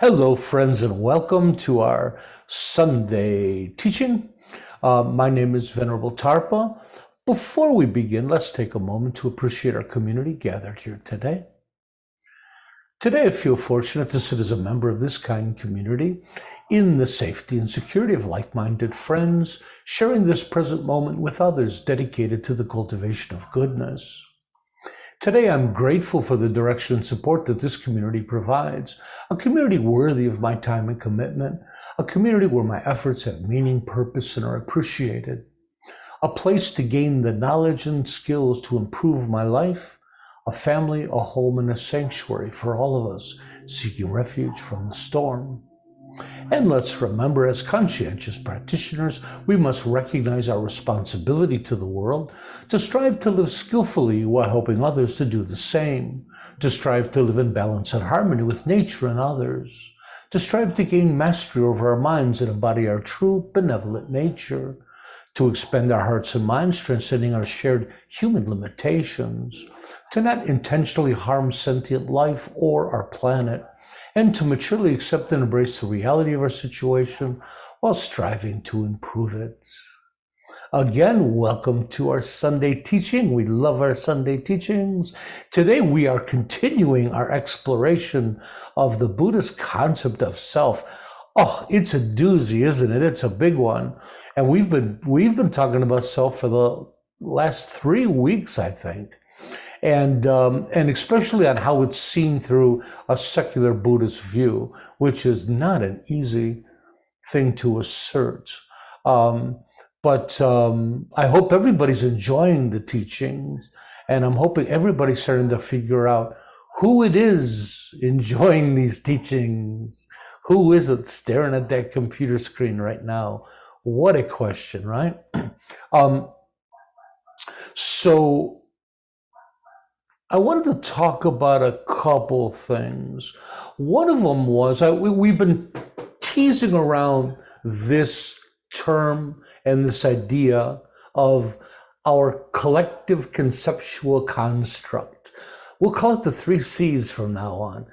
Hello, friends, and welcome to our Sunday teaching. My name is Venerable Tarpa. Before we begin, let's take a moment to appreciate our community gathered here today. Today, I feel fortunate to sit as a member of this kind community in the safety and security of like-minded friends, sharing this present moment with others dedicated to the cultivation of goodness. Today, I'm grateful for the direction and support that this community provides, a community worthy of my time and commitment, a community where my efforts have meaning, purpose, and are appreciated, a place to gain the knowledge and skills to improve my life, a family, a home, and a sanctuary for all of us seeking refuge from the storm. And let's remember, as conscientious practitioners, we must recognize our responsibility to the world, to strive to live skillfully while helping others to do the same, to strive to live in balance and harmony with nature and others, to strive to gain mastery over our minds and embody our true benevolent nature, to expend our hearts and minds, transcending our shared human limitations, to not intentionally harm sentient life or our planet, and to maturely accept and embrace the reality of our situation while striving to improve it. Again, welcome to our Sunday teaching. We love our Sunday teachings. Today we are continuing our exploration of the Buddhist concept of self. Oh, it's a doozy, isn't it? It's a big one. And we've been talking about self for the last 3 weeks, I think. And especially on how it's seen through a secular Buddhist view, which is not an easy thing to assert. But I hope everybody's enjoying the teachings, and I'm hoping everybody's starting to figure out who it is enjoying these teachings. Who isn't staring at that computer screen right now? What a question, right? So I wanted to talk about a couple things. One of them was, we've been teasing around this term and this idea of our collective conceptual construct. We'll call it the 3 C's from now on,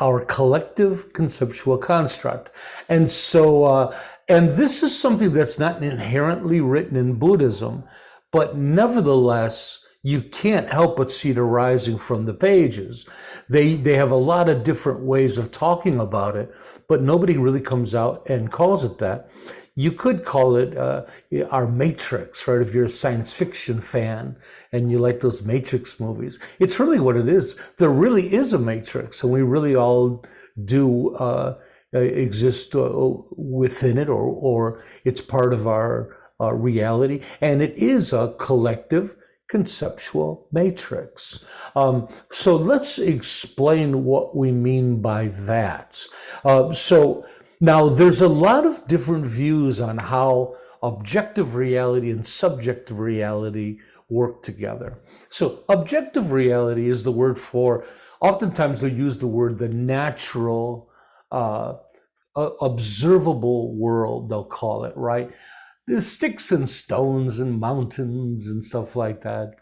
our collective conceptual construct. And so, and this is something that's not inherently written in Buddhism, but nevertheless, you can't help but see it arising from the pages. They have a lot of different ways of talking about it, but nobody really comes out and calls it that. You could call it our Matrix, right? If you're a science fiction fan and you like those Matrix movies, it's really what it is. There really is a Matrix, and we really all do exist within it, or it's part of our reality, and it is a collective conceptual matrix. So let's explain what we mean by that. So now there's a lot of different views on how objective reality and subjective reality work together. So objective reality is the word for, oftentimes they'll use the word the natural, observable world, they'll call it, right? There's sticks and stones and mountains and stuff like that,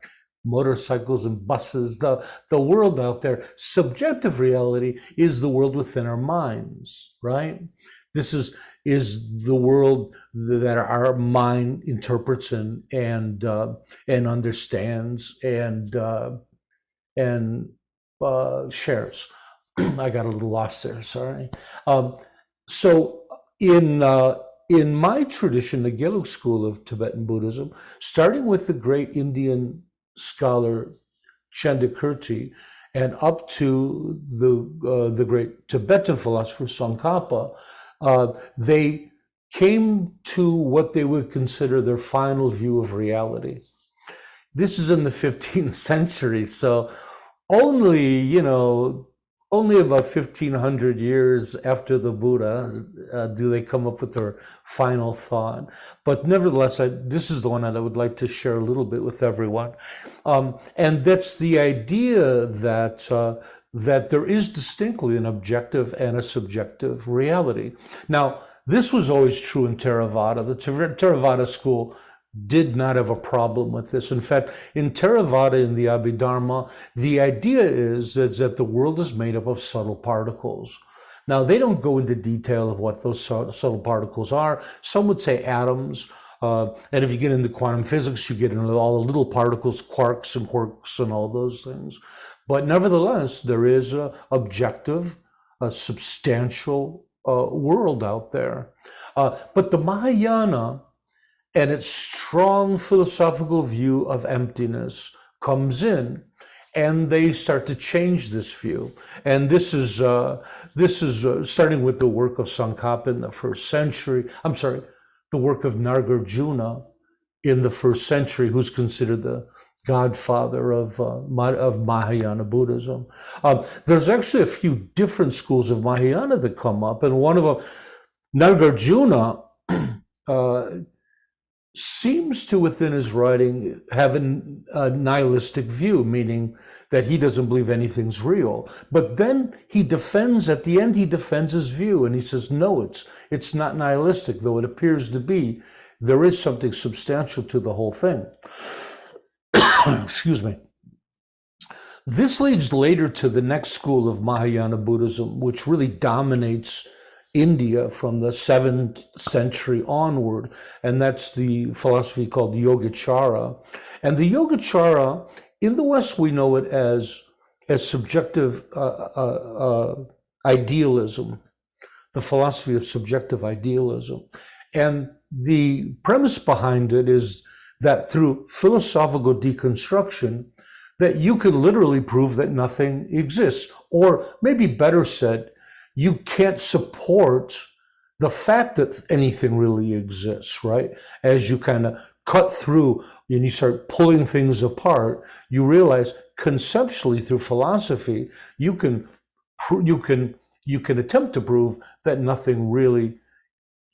motorcycles and buses, the world out there. Subjective reality is the world within our minds, right? This is the world that our mind interprets and understands and shares. I got a little lost there, sorry. So in my tradition, the Gelug school of Tibetan Buddhism, starting with the great Indian scholar Chandakirti and up to the great Tibetan philosopher Tsongkhapa, they came to what they would consider their final view of reality. This is in the 15th century, so only about 1,500 years after the Buddha do they come up with their final thought. But nevertheless, this is the one that I would like to share a little bit with everyone. And that's the idea that there is distinctly an objective and a subjective reality. Now, this was always true in Theravada. The Theravada school did not have a problem with this. In fact, in Theravada, in the Abhidharma, the idea is that the world is made up of subtle particles. Now, they don't go into detail of what those subtle particles are. Some would say atoms. And if you get into quantum physics, you get into all the little particles, quarks and quarks and all those things. But nevertheless, there is an objective, a substantial world out there. But the Mahayana and its strong philosophical view of emptiness comes in, and they start to change this view. And this is starting with the work of Tsongkhapa in the first century. I'm sorry, the work of Nagarjuna in the first century, who's considered the godfather of Mahayana Buddhism. There's actually a few different schools of Mahayana that come up, and one of them, Nagarjuna, seems to, within his writing, have a nihilistic view, meaning that he doesn't believe anything's real. But then at the end, he defends his view, and he says, no, it's not nihilistic, though it appears to be. There is something substantial to the whole thing. Excuse me. This leads later to the next school of Mahayana Buddhism, which really dominates India from the 7th century onward, and that's the philosophy called Yogachara. And the Yogachara, in the West, we know it as subjective idealism, the philosophy of subjective idealism. And the premise behind it is that through philosophical deconstruction, that you can literally prove that nothing exists, or maybe better said, you can't support the fact that anything really exists, right? As you kind of cut through and you start pulling things apart, you realize conceptually through philosophy, you can attempt to prove that nothing really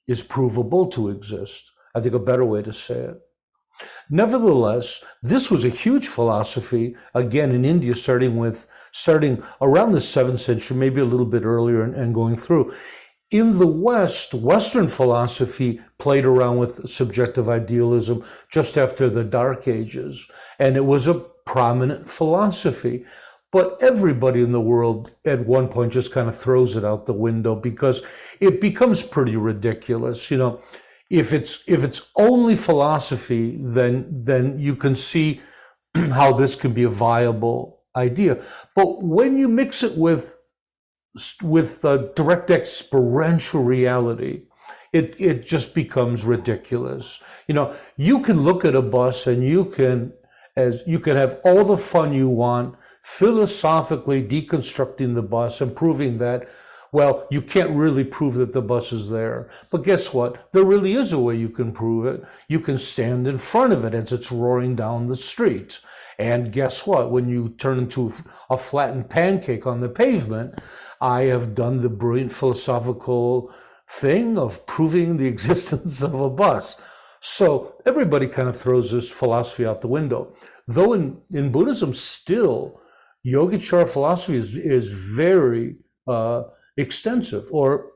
is provable to exist. I think a better way to say it. Nevertheless, this was a huge philosophy, again, in India, starting around the 7th century, maybe a little bit earlier and going through. In the West, Western philosophy played around with subjective idealism just after the Dark Ages, and it was a prominent philosophy. But everybody in the world at one point just kind of throws it out the window because it becomes pretty ridiculous. You know, if it's only philosophy, then you can see how this can be a viable idea. But when you mix it with direct experiential reality, it just becomes ridiculous. You know, you can look at a bus and you can have all the fun you want, philosophically deconstructing the bus and proving that, well, you can't really prove that the bus is there. But guess what? There really is a way you can prove it. You can stand in front of it as it's roaring down the street. And guess what? When you turn into a flattened pancake on the pavement, I have done the brilliant philosophical thing of proving the existence of a bus. So everybody kind of throws this philosophy out the window. Though in Buddhism, still, Yogachara philosophy is very extensive, or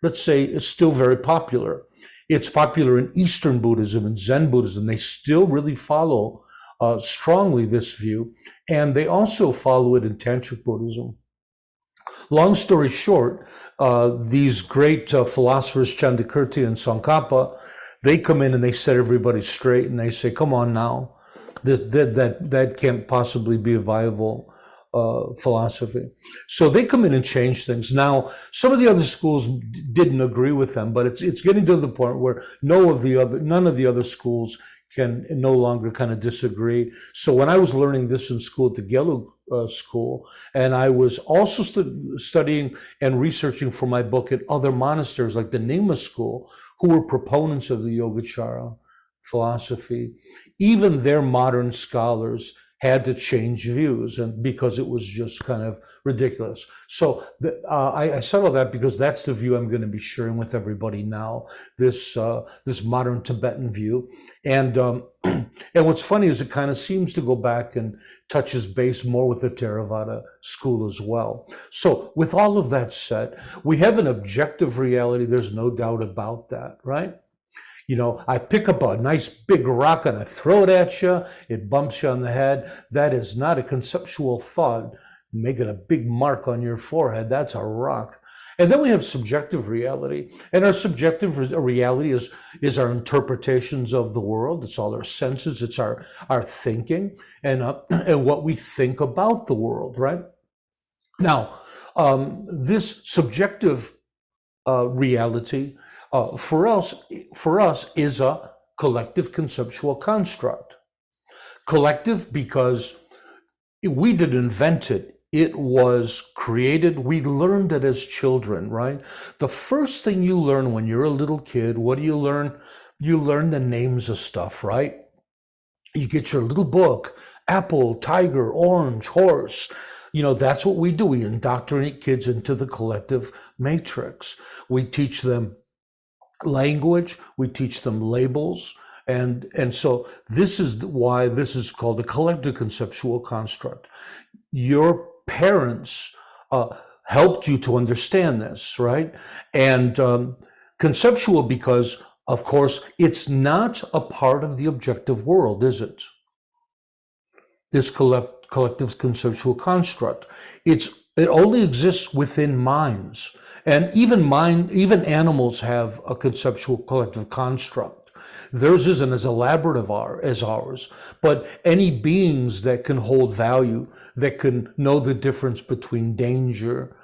let's say it's still very popular. It's popular in Eastern Buddhism and Zen Buddhism. They still really follow strongly this view, and they also follow it in Tantric Buddhism. Long story short, these great philosophers, Chandakirti and Tsongkhapa, they come in and they set everybody straight, and they say, come on now, that can't possibly be a viable philosophy. So they come in and change things. Now, some of the other schools didn't agree with them, but it's getting to the point where none of the other schools can no longer kind of disagree. So when I was learning this in school at the Gelug school, and I was also studying and researching for my book at other monasteries like the Nyingma school, who were proponents of the Yogachara philosophy, even their modern scholars had to change views, and because it was just kind of ridiculous. So I said all that because that's the view I'm going to be sharing with everybody now. This modern Tibetan view, and what's funny is it kind of seems to go back and touches base more with the Theravada school as well. So with all of that said, we have an objective reality. There's no doubt about that, right? You know, I pick up a nice big rock and I throw it at you, it bumps you on the head. That is not a conceptual thought, making a big mark on your forehead. That's a rock. And then we have subjective reality. And our subjective reality is our interpretations of the world. It's all our senses. It's our thinking and what we think about the world, right? Now, this subjective reality for us is a collective conceptual construct. Collective because we didn't invent it. It was created. We learned it as children, right? The first thing you learn when you're a little kid, what do you learn? You learn the names of stuff, right? You get your little book, apple, tiger, orange, horse. That's what we do. We indoctrinate kids into the collective matrix. We teach them language. We teach them labels. And so this is why this is called a collective conceptual construct. Your parents helped you to understand this, right? And conceptual because, of course, it's not a part of the objective world, is it? This collective conceptual construct. It only exists within minds. And even animals have a conceptual collective construct. Theirs isn't as elaborate as ours, but any beings that can hold value, that can know the difference between danger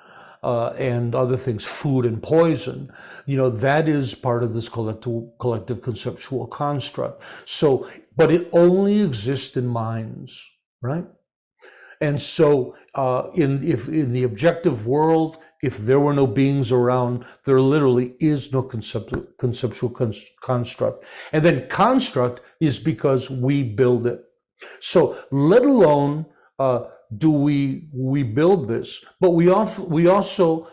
and other things, food and poison, that is part of this collective conceptual construct. So, but it only exists in minds, right? And so in the objective world, if there were no beings around, there literally is no conceptual construct. And then construct is because we build it. So let alone do we build this, but we also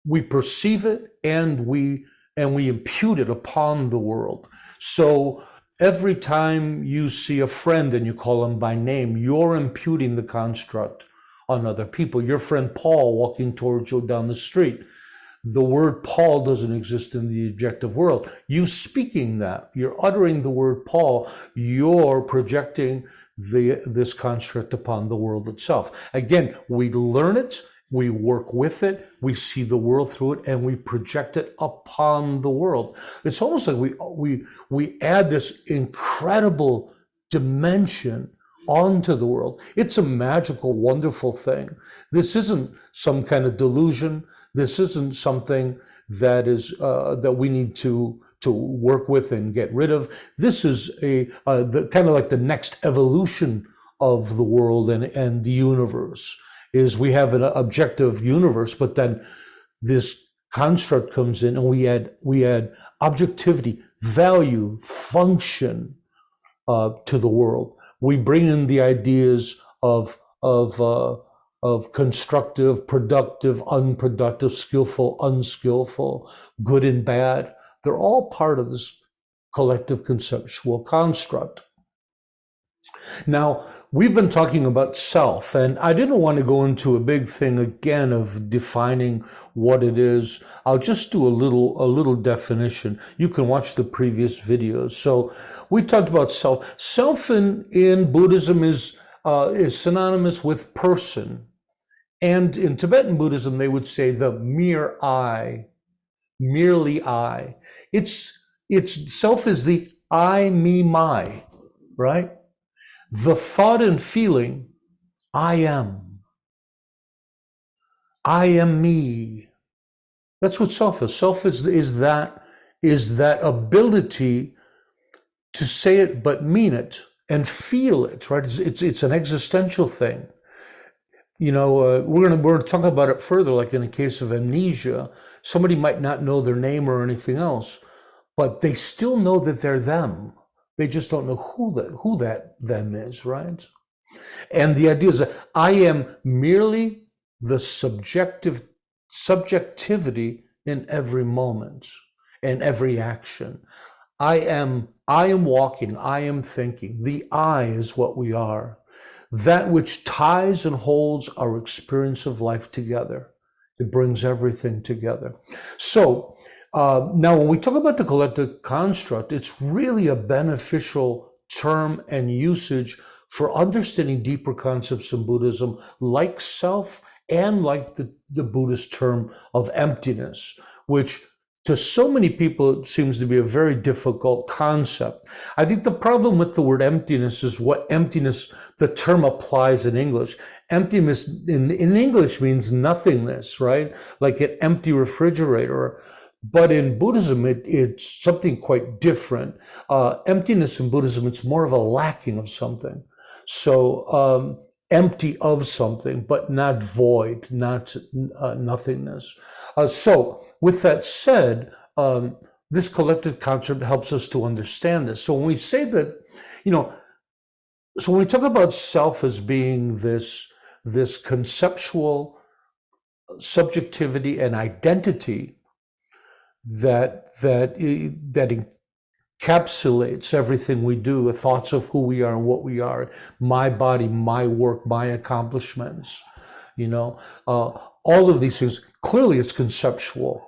we perceive it and we impute it upon the world. So every time you see a friend and you call them by name, you're imputing the construct on other people. Your friend Paul walking towards you down the street. The word Paul doesn't exist in the objective world. You speaking that, you're uttering the word Paul, you're projecting this construct upon the world itself. Again, we learn it, we work with it, we see the world through it, and we project it upon the world. It's almost like we add this incredible dimension onto the world. It's a magical, wonderful thing. This isn't some kind of delusion. This isn't something that is that we need to work with and get rid of. This is the kind of like the next evolution of the world and the universe. Is we have an objective universe, but then this construct comes in, and we add objectivity, value, function to the world. We bring in the ideas of constructive, productive, unproductive, skillful, unskillful, good and bad. They're all part of this collective conceptual construct. Now, we've been talking about self, and I didn't want to go into a big thing again of defining what it is. I'll just do a little definition. You can watch the previous videos. So we talked about self. Self in Buddhism is synonymous with person. And in Tibetan Buddhism, they would say the mere I, merely I. It's self is the I, me, my, right? The thought and feeling, I am. I am me. That's what self is. Self is that ability to say it but mean it and feel it, right? It's an existential thing. We're gonna talk about it further, like in a case of amnesia. Somebody might not know their name or anything else, but they still know that they're them. They just don't know who that them is, right? And the idea is that I am merely the subjectivity in every moment and every action. I am walking, I am thinking. The I is what we are. That which ties and holds our experience of life together. It brings everything together. So, now, when we talk about the collective construct, it's really a beneficial term and usage for understanding deeper concepts in Buddhism, like self and like the Buddhist term of emptiness, which to so many people it seems to be a very difficult concept. I think the problem with the word emptiness is what emptiness, the term applies in English. Emptiness in English means nothingness, right? Like an empty refrigerator. But in Buddhism, it's something quite different. Emptiness in Buddhism, it's more of a lacking of something. So empty of something, but not void, not nothingness. So with that said, this collective concept helps us to understand this. So when we say that, so when we talk about self as being this conceptual subjectivity and identity that encapsulates everything we do, the thoughts of who we are and what we are, my body, my work, my accomplishments, all of these things. Clearly, it's conceptual.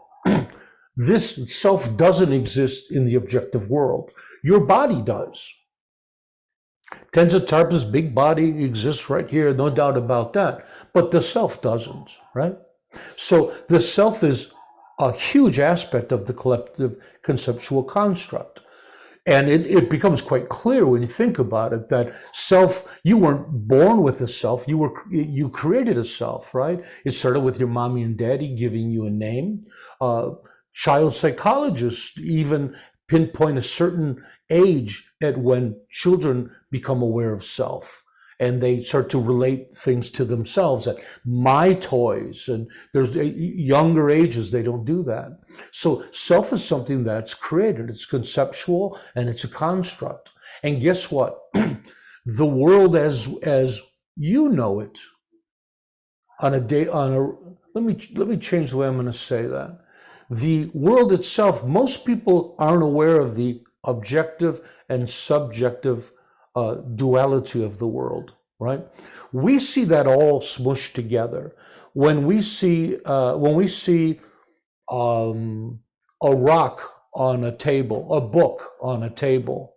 This self doesn't exist in the objective world. Your body does. Tenzo Tarpa's big body exists right here, no doubt about that. But the self doesn't, right? So the self is a huge aspect of the collective conceptual construct. And it becomes quite clear when you think about it that self, you weren't born with a self, you created a self, right? It started with your mommy and daddy giving you a name. Child psychologists even pinpoint a certain age at when children become aware of self. And they start to relate things to themselves, that my toys, and there's younger ages, they don't do that. So self is something that's created. It's conceptual and it's a construct. And guess what? The world as you know it let me change the way I'm going to say that. The world itself, most people aren't aware of the objective and subjective duality of the world, right? We see that all smushed together. When we see a rock on a table, a book on a table,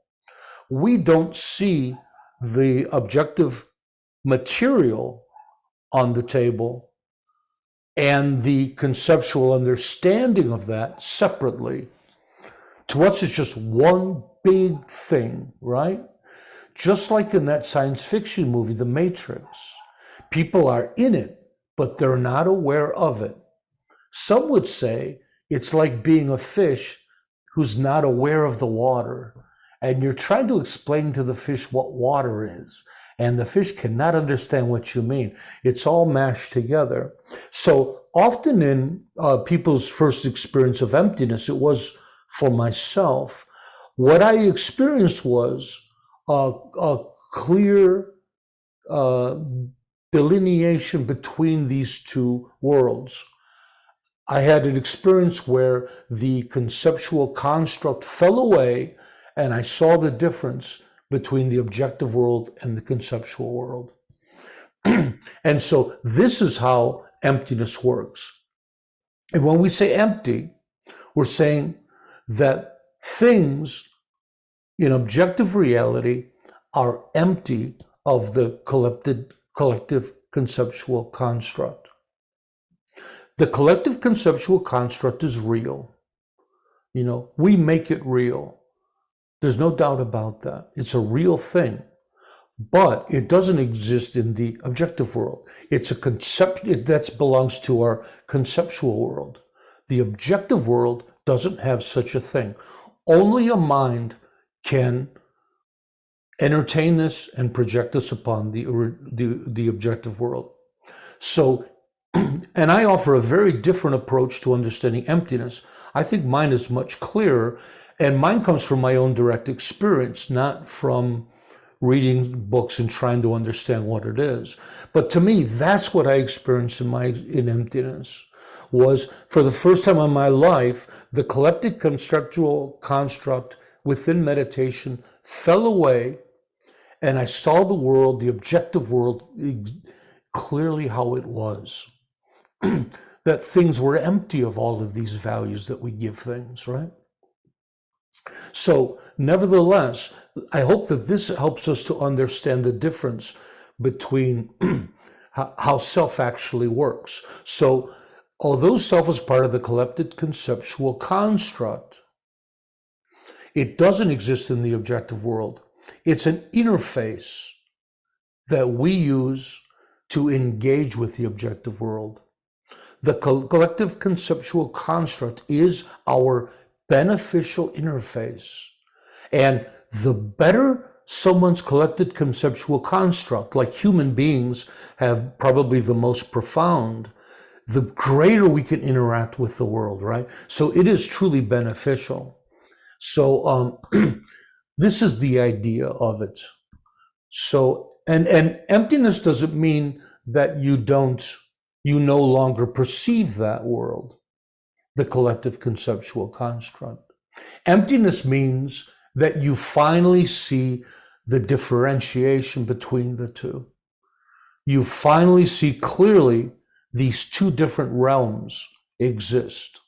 we don't see the objective material on the table and the conceptual understanding of that separately. To us, it's just one big thing, right? Just like in that science fiction movie, The Matrix, people are in it, but they're not aware of it. Some would say it's like being a fish who's not aware of the water, and you're trying to explain to the fish what water is, and the fish cannot understand what you mean. It's all mashed together. So often in people's first experience of emptiness, it was for myself. What I experienced was a clear delineation between these two worlds. I had an experience where the conceptual construct fell away, and I saw the difference between the objective world and the conceptual world. And so this is how emptiness works. And when we say empty, we're saying that things in objective reality are empty of the collective conceptual construct. The collective conceptual construct is real. We make it real. There's no doubt about that. It's a real thing, but it doesn't exist in the objective world. It's a concept that belongs to our conceptual world. The objective world doesn't have such a thing. Only a mind can entertain this and project this upon the objective world. So, and I offer a very different approach to understanding emptiness. I think mine is much clearer, and mine comes from my own direct experience, not from reading books and trying to understand what it is. But to me, that's what I experienced in emptiness. Was for the first time in my life, the collective conceptual construct within meditation fell away, and I saw the world, the objective world, clearly how it was. That things were empty of all of these values that we give things, right? So, nevertheless, I hope that this helps us to understand the difference between how self actually works. So although self is part of the collected conceptual construct, it doesn't exist in the objective world. It's an interface that we use to engage with the objective world. The collective conceptual construct is our beneficial interface. And the better someone's collected conceptual construct, like human beings have probably the most profound, the greater we can interact with the world, right? So it is truly beneficial. So this is the idea of it. So, and emptiness doesn't mean that you no longer perceive that world, the collective conceptual construct. Emptiness means that you finally see the differentiation between the two. You finally see clearly these two different realms exist.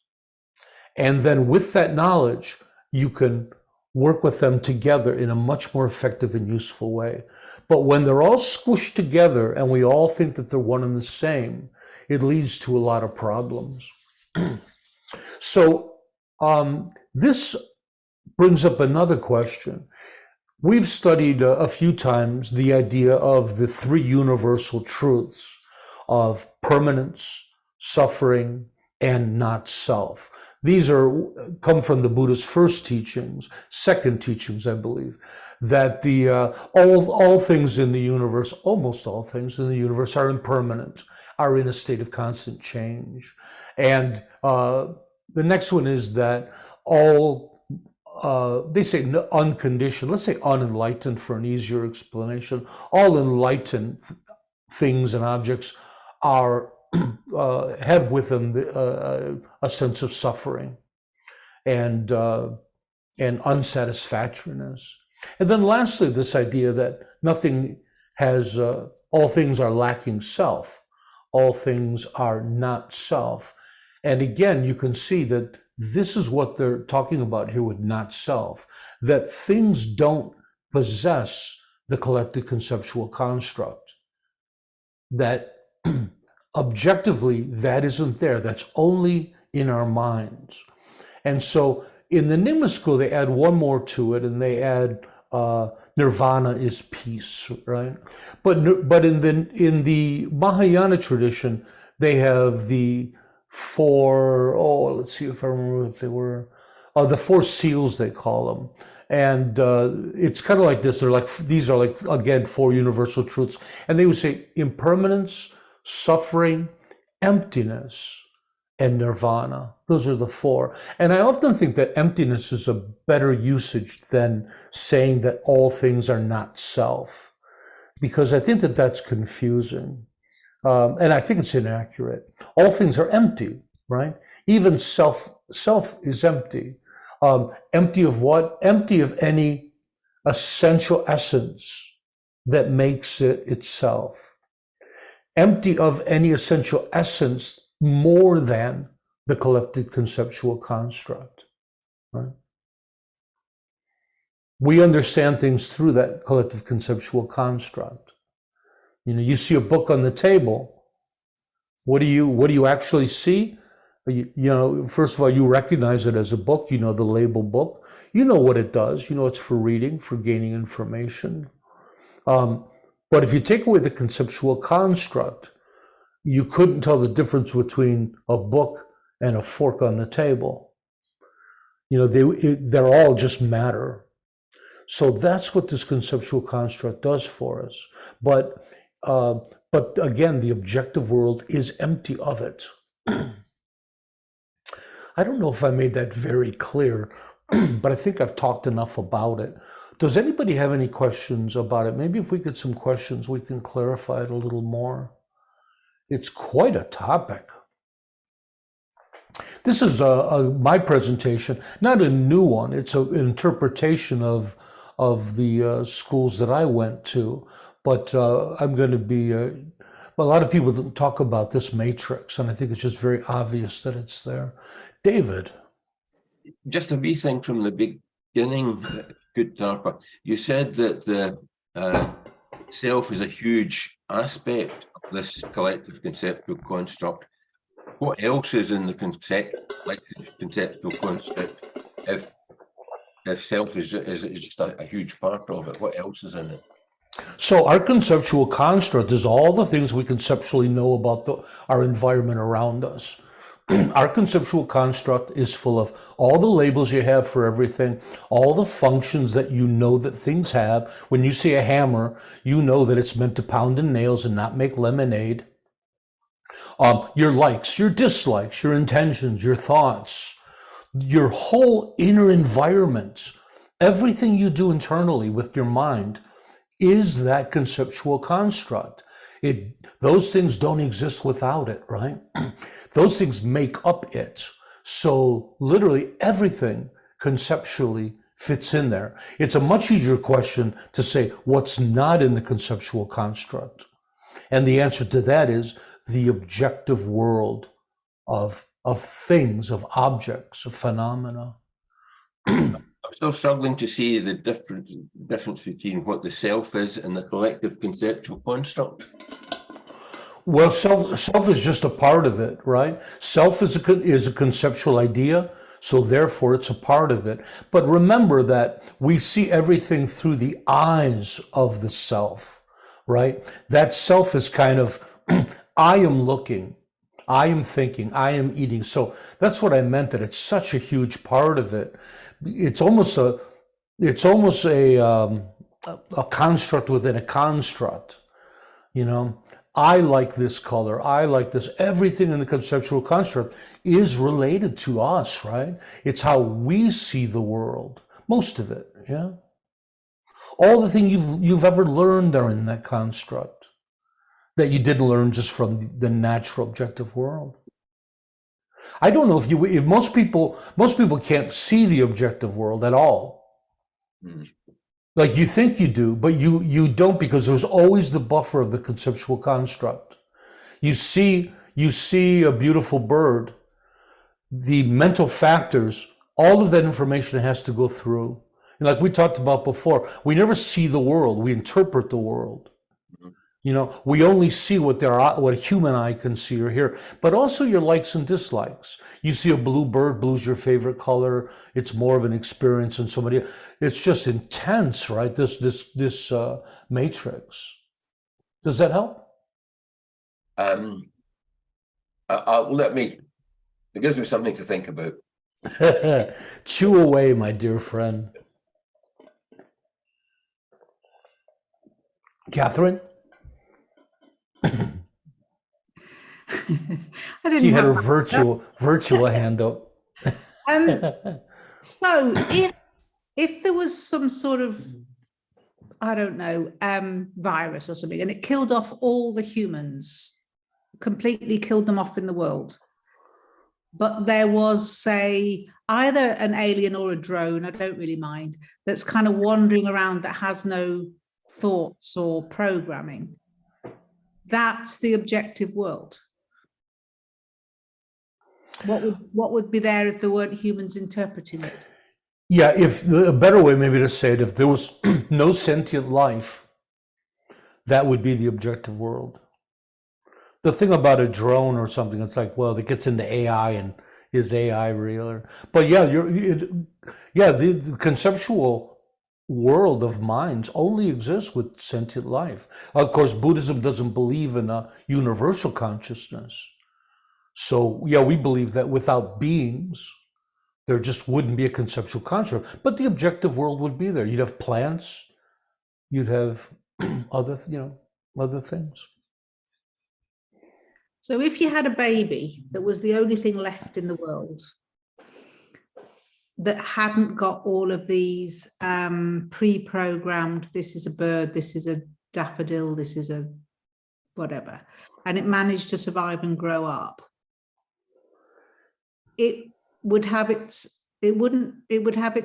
And then with that knowledge, you can work with them together in a much more effective and useful way. But when they're all squished together and we all think that they're one and the same, it leads to a lot of problems. So this brings up another question. We've studied a few times the idea of the three universal truths of permanence, suffering, and not self. These come from the Buddha's first teachings, second teachings, I believe, that the all things in the universe, almost all things in the universe, are impermanent, are in a state of constant change. And the next one is that all, they say unconditioned, let's say unenlightened for an easier explanation, all enlightened things and objects are have within a sense of suffering and unsatisfactoriness. And then lastly, this idea that nothing has, all things are lacking self, all things are not self. And again, you can see that this is what they're talking about here with not self, that things don't possess the collective conceptual construct, that objectively, that isn't there. That's only in our minds. And so in the Nyingma school, they add one more to it, and they add nirvana is peace, right? But in the Mahayana tradition, they have the four, let's see if I remember what they were, the four seals, they call them. And it's kind of like this. These are like, again, four universal truths. And they would say impermanence, suffering, emptiness, and nirvana. Those are the four. And I often think that emptiness is a better usage than saying that all things are not self, because I think that that's confusing. And I think it's inaccurate. All things are empty, right? Even self is empty. Empty of what? Empty of any essential essence that makes it itself. Empty of any essential essence more than the collected conceptual construct, right? We understand things through that collective conceptual construct. You know, you see a book on the table. What do you actually see? You know, first of all, you recognize it as a book. You know the label book. You know what it does. You know it's for reading, for gaining information. But if you take away the conceptual construct, you couldn't tell the difference between a book and a fork on the table. You know, they're all just matter. So that's what this conceptual construct does for us. But again, the objective world is empty of it. I don't know if I made that very clear, but I think I've talked enough about it. Does anybody have any questions about it? Maybe if we get some questions, we can clarify it a little more. It's quite a topic. This is my presentation, not a new one. It's an interpretation of the schools that I went to, but I'm going to be, a lot of people talk about this matrix, and I think it's just very obvious that it's there. David. Just a wee thing from the beginning, good Tarpa. You said that the self is a huge aspect of this collective conceptual construct, what else is in the conceptual construct if self is just a huge part of it? What else is in it? So our conceptual construct is all the things we conceptually know about our environment around us. Our conceptual construct is full of all the labels you have for everything, all the functions that you know that things have. When you see a hammer, you know that it's meant to pound in nails and not make lemonade. Your likes, your dislikes, your intentions, your thoughts, your whole inner environment, everything you do internally with your mind is that conceptual construct. Those things don't exist without it, right? Those things make up it. So literally everything conceptually fits in there. It's a much easier question to say what's not in the conceptual construct. And the answer to that is the objective world of things, of objects, of phenomena. I'm still struggling to see the difference between what the self is and the collective conceptual construct. Well, self is just a part of it, right? Self is a conceptual idea, so therefore it's a part of it. But remember that we see everything through the eyes of the self, right? That self is kind of, I am looking, I am thinking, I am eating. So that's what I meant, that it's such a huge part of it. It's almost a construct within a construct, you know. I like this color, I like this. Everything in the conceptual construct is related to us, right? It's how we see the world, most of it, yeah? All the things you've ever learned are in that construct that you didn't learn just from the natural objective world. I don't know if most people can't see the objective world at all. Like you think you do, but you don't, because there's always the buffer of the conceptual construct. You see a beautiful bird, the mental factors, all of that information has to go through. And like we talked about before, we never see the world, we interpret the world. You know, we only see what a human eye can see or hear, but also your likes and dislikes. You see a blue bird, blue's your favorite color. It's more of an experience than somebody. It's just intense, right? This matrix. Does that help? It gives me something to think about. Chew away, my dear friend. Catherine? She had her virtual hand up. So if there was some sort of, I don't know, virus or something, and it killed off all the humans, completely killed them off in the world, but there was, say, either an alien or a drone, I don't really mind, that's kind of wandering around that has no thoughts or programming, that's the objective world. What would be there if there weren't humans interpreting it? Yeah, if a better way maybe to say it, if there was no sentient life, that would be the objective world. The thing about a drone or something, it's like, well, it gets into AI, and is AI real? But yeah, the conceptual world of minds only exists with sentient life. Of course, Buddhism doesn't believe in a universal consciousness. So yeah, we believe that without beings, there just wouldn't be a conceptual construct, but the objective world would be there. You'd have plants, you'd have other things. So if you had a baby that was the only thing left in the world that hadn't got all of these pre-programmed, this is a bird, this is a daffodil, this is a whatever, and it managed to survive and grow up, it would have its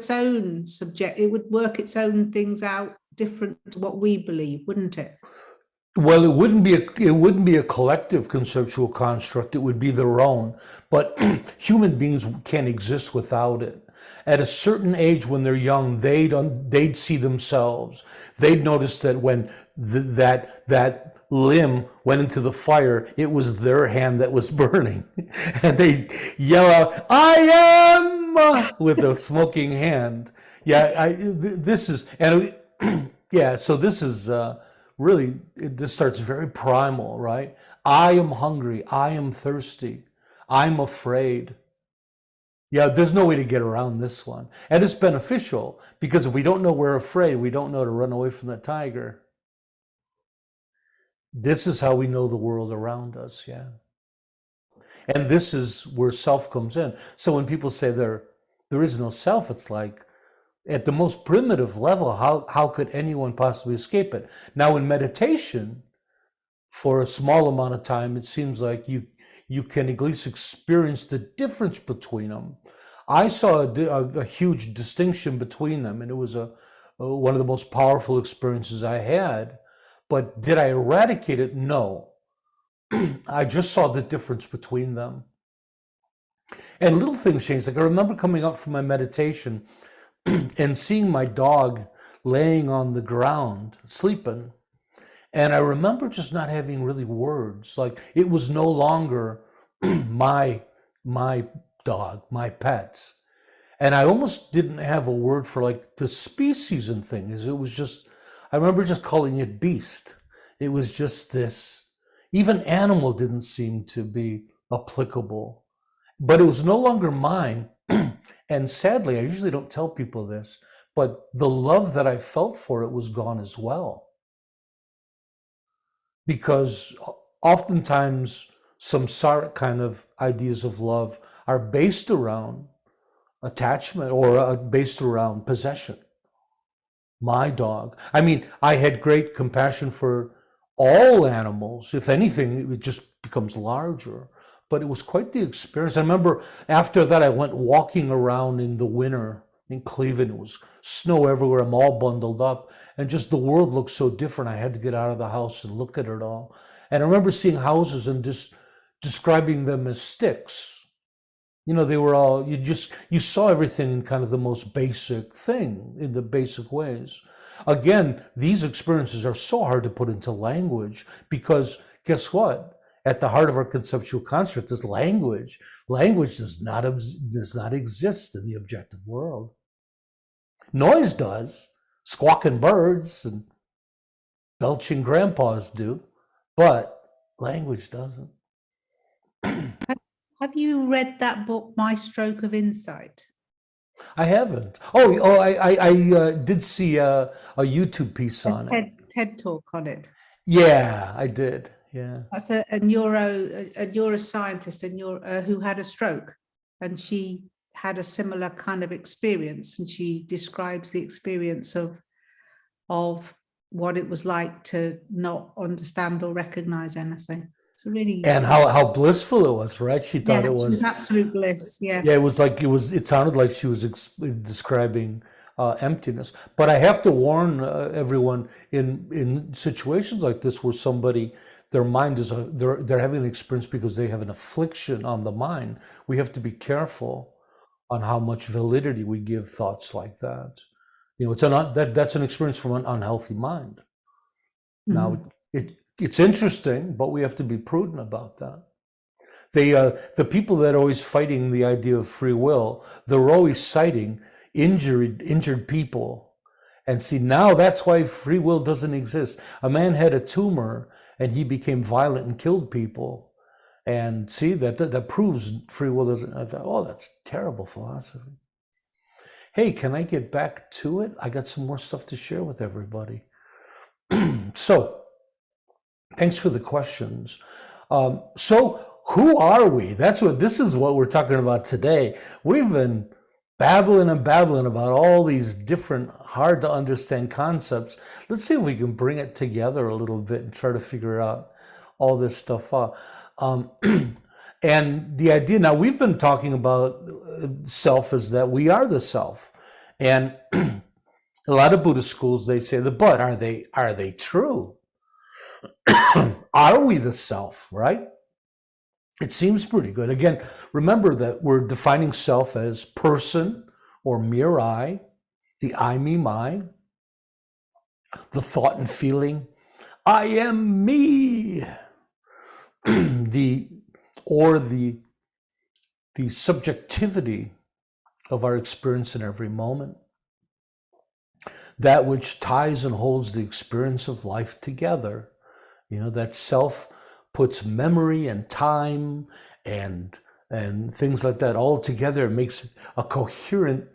own subject, it would work its own things out different to what we believe, wouldn't it? Well, it wouldn't be a collective conceptual construct, it would be their own, but human beings can't exist without it. At a certain age, when they're young, they'd see themselves. They'd notice that when that that limb went into the fire, it was their hand that was burning. And they yell out, "I am," with a smoking hand. Yeah, this is, and yeah, so this is really, this starts very primal, right? I am hungry, I am thirsty, I'm afraid. Yeah, there's no way to get around this one. And it's beneficial, because if we don't know we're afraid, we don't know to run away from the tiger. This is how we know the world around us, yeah. And this is where self comes in. So when people say there is no self, it's like, at the most primitive level, how could anyone possibly escape it? Now in meditation, for a small amount of time, it seems like you can at least experience the difference between them. I saw a huge distinction between them, and it was one of the most powerful experiences I had. But did I eradicate it? No. I just saw the difference between them. And little things changed. Like I remember coming up from my meditation and seeing my dog laying on the ground, sleeping. And I remember just not having really words. Like it was no longer my dog, my pet. And I almost didn't have a word for like the species and things. It was just, I remember just calling it beast. It was just this, even animal didn't seem to be applicable, but it was no longer mine. And sadly, I usually don't tell people this, but the love that I felt for it was gone as well. Because oftentimes samsaric kind of ideas of love are based around attachment or based around possession. My dog. I mean, I had great compassion for all animals. If anything, it just becomes larger. But it was quite the experience. I remember after that, I went walking around in the winter in Cleveland. It was snow everywhere. I'm all bundled up. And just the world looked so different. I had to get out of the house and look at it all. And I remember seeing houses and just describing them as sticks. You know, they were all, you saw everything in kind of the most basic thing, in the basic ways. Again, these experiences are so hard to put into language because guess what? At the heart of our conceptual construct is language. Language does not exist in the objective world. Noise does. Squawking birds and belching grandpas do, but language doesn't. Have you read that book, My Stroke of Insight? I haven't. I did see a YouTube piece on it. TED talk on it. Yeah, I did. Yeah. That's a neuroscientist who had a stroke, and she had a similar kind of experience, and she describes the experience of what it was like to not understand or recognize anything. It's really, and how blissful it was, right? She thought it was absolute bliss. Yeah. Yeah, it sounded like she was describing emptiness. But I have to warn everyone in situations like this where somebody, their mind is they're having an experience because they have an affliction on the mind. We have to be careful on how much validity we give thoughts like that. You know, that's an experience from an unhealthy mind. Mm-hmm. Now it's interesting, but we have to be prudent about that. The people that are always fighting the idea of free will, they're always citing injured people. And see, now that's why free will doesn't exist. A man had a tumor and he became violent and killed people. And see, that proves free will doesn't. Oh, that's terrible philosophy. Hey, can I get back to it? I got some more stuff to share with everybody. So, thanks for the questions. So, who are we? This is what we're talking about today. We've been babbling about all these different hard to understand concepts. Let's see if we can bring it together a little bit and try to figure out all this stuff out. And the idea, now we've been talking about self as that we are the self. And a lot of Buddhist schools, they say but are they true? Are we the self, right? It seems pretty good. Again, remember that we're defining self as person or mere I, the I, me, my, the thought and feeling I am me. the subjectivity of our experience in every moment, that which ties and holds the experience of life together. That self puts memory and time and things like that all together. It makes a coherent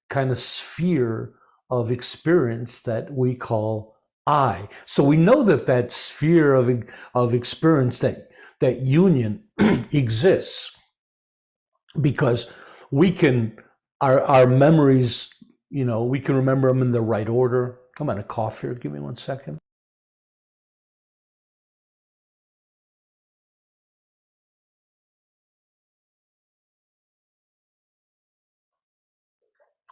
kind of sphere of experience that we call I. So we know that sphere of experience, that union exists, because we can, our memories, we can remember them in the right order. I'm gonna cough here, give me 1 second.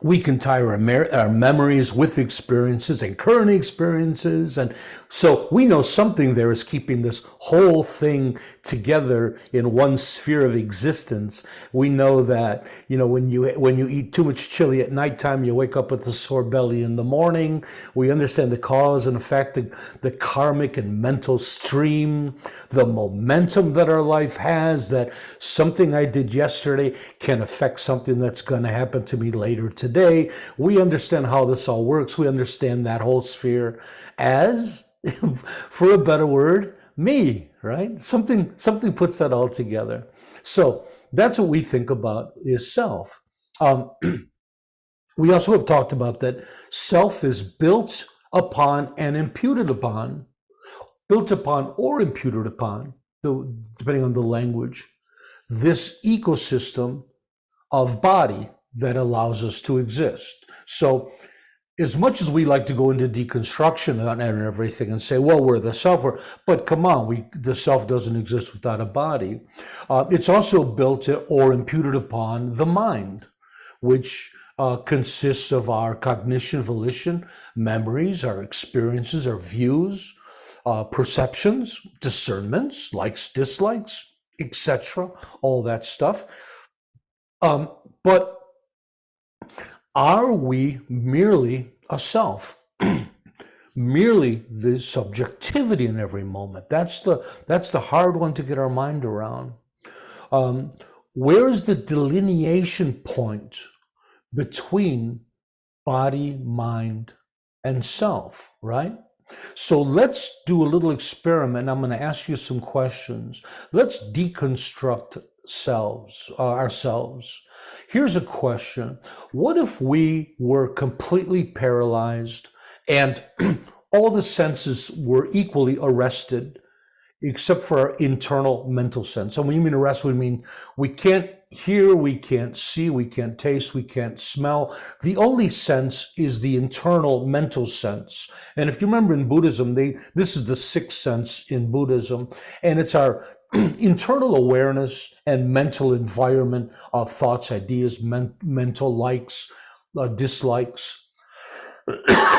We can tie our memories with experiences and current experiences. And so we know something there is keeping this whole thing together in one sphere of existence. We know that, when you eat too much chili at nighttime, you wake up with a sore belly in the morning. We understand the cause and effect, the karmic and mental stream, the momentum that our life has, that something I did yesterday can affect something that's going to happen to me later today. We understand how this all works. We understand that whole sphere as, for a better word, me, right? Something puts that all together. So that's what we think about is self. We also have talked about that self is built upon and imputed upon, built upon or imputed upon, depending on the language, this ecosystem of body that allows us to exist. So as much as we like to go into deconstruction and everything and say, well, we're the self, but come on, the self doesn't exist without a body. It's also built or imputed upon the mind, which consists of our cognition, volition, memories, our experiences, our views, perceptions, discernments, likes, dislikes, etc., all that stuff. But are we merely a self? Merely the subjectivity in every moment? That's the hard one to get our mind around. Where is the delineation point between body, mind, and self, right? So let's do a little experiment. I'm going to ask you some questions. Let's deconstruct ourselves. Here's a question. What if we were completely paralyzed and all the senses were equally arrested, except for our internal mental sense? And when you mean arrest, we mean we can't hear, we can't see, we can't taste, we can't smell. The only sense is the internal mental sense. And if you remember in Buddhism, this is the sixth sense in Buddhism, and it's our internal awareness and mental environment of thoughts, ideas, mental likes, dislikes,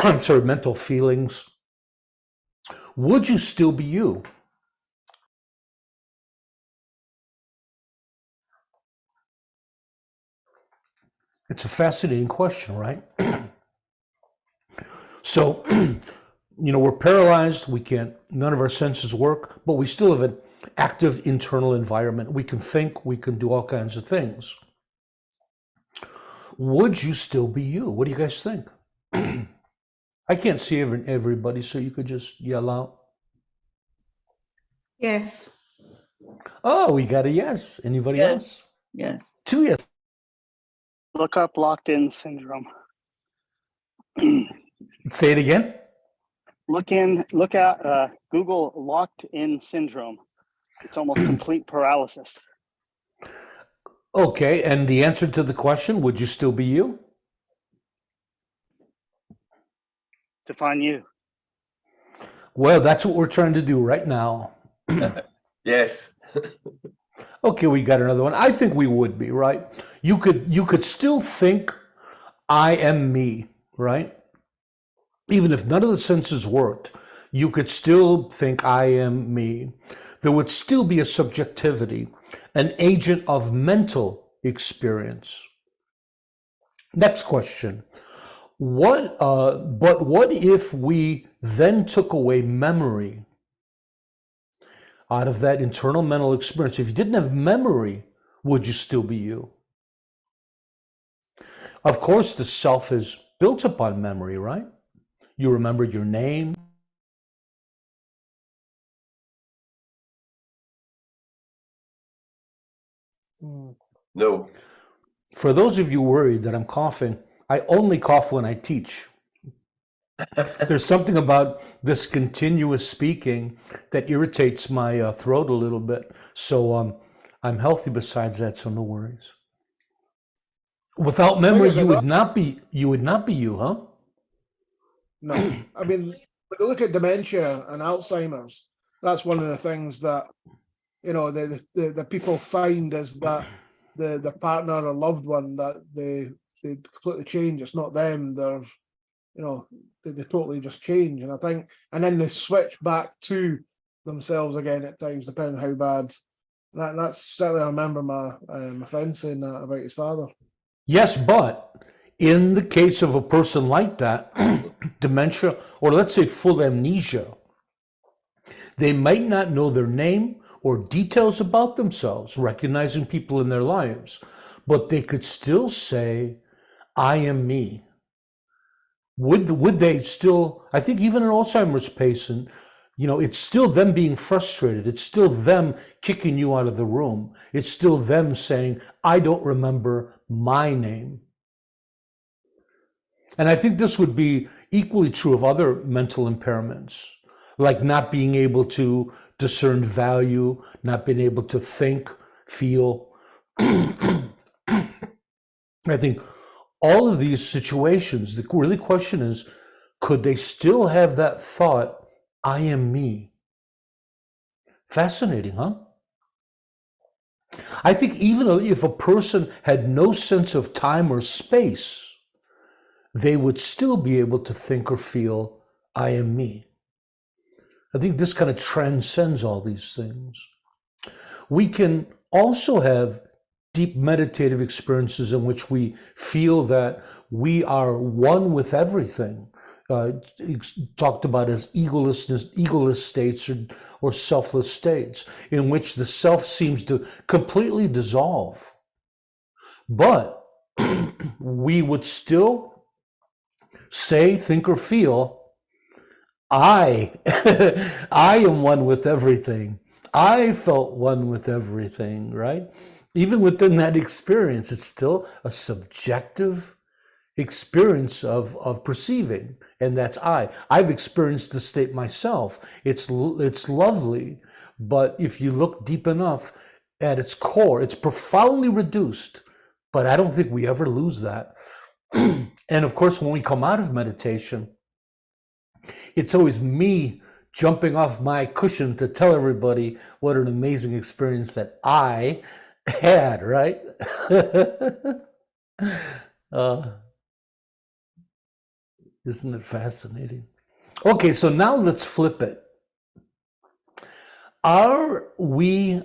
I'm sorry, mental feelings. Would you still be you? It's a fascinating question, right? So, we're paralyzed, none of our senses work, but we still have an active internal environment. We can think, we can do all kinds of things. Would you still be you? What do you guys think? I can't see everybody, so you could just yell out. Yes. Oh, we got a yes. Anybody else? Yes. 2 yes. Look up locked-in syndrome. Say it again. Look at Google locked-in syndrome. It's almost complete paralysis. Okay, and the answer to the question, would you still be you? Define you. Well, that's what we're trying to do right now. Yes. Okay, we got another one. I think we would be, right? You could still think I am me, right? Even if none of the senses worked, you could still think I am me. There would still be a subjectivity, an agent of mental experience. Next question. But what if we then took away memory out of that internal mental experience. If you didn't have memory, would you still be you? Of course, the self is built upon memory, right? You remember your name. No. For those of you worried that I'm coughing, I only cough when I teach. There's something about this continuous speaking that irritates my throat a little bit. So I'm healthy besides that, so no worries. Without memory, you would not be you, huh? No, I mean, when you look at dementia and Alzheimer's, that's one of the things that, you know, the people find is that the partner or loved one, that they completely change. It's not them. They're, you know, they totally just change. And I think, and then they switch back to themselves again at times, depending on how bad. That's certainly, I remember my friend saying that about his father. Yes, but in the case of a person like that, dementia, or let's say full amnesia, they might not know their name or details about themselves, recognizing people in their lives, but they could still say, I am me. Would they still, I think even an Alzheimer's patient, you know, it's still them being frustrated. It's still them kicking you out of the room. It's still them saying, I don't remember my name. And I think this would be equally true of other mental impairments, like not being able to discern value, not being able to think, feel. I think all of these situations, the really question is, could they still have that thought, I am me? Fascinating, huh? I think even if a person had no sense of time or space, they would still be able to think or feel, I am me. I think this kind of transcends all these things. We can also have deep meditative experiences in which we feel that we are one with everything. It's talked about as egoless states or selfless states, in which the self seems to completely dissolve. But we would still say, think, or feel, I am one with everything. I felt one with everything, right? Even within that experience, it's still a subjective experience of perceiving, and that's I. I've experienced the state myself. It's lovely, but if you look deep enough at its core, it's profoundly reduced, but I don't think we ever lose that. And of course, when we come out of meditation, it's always me jumping off my cushion to tell everybody what an amazing experience that I had, right? Isn't it fascinating? Okay, so now let's flip it. Are we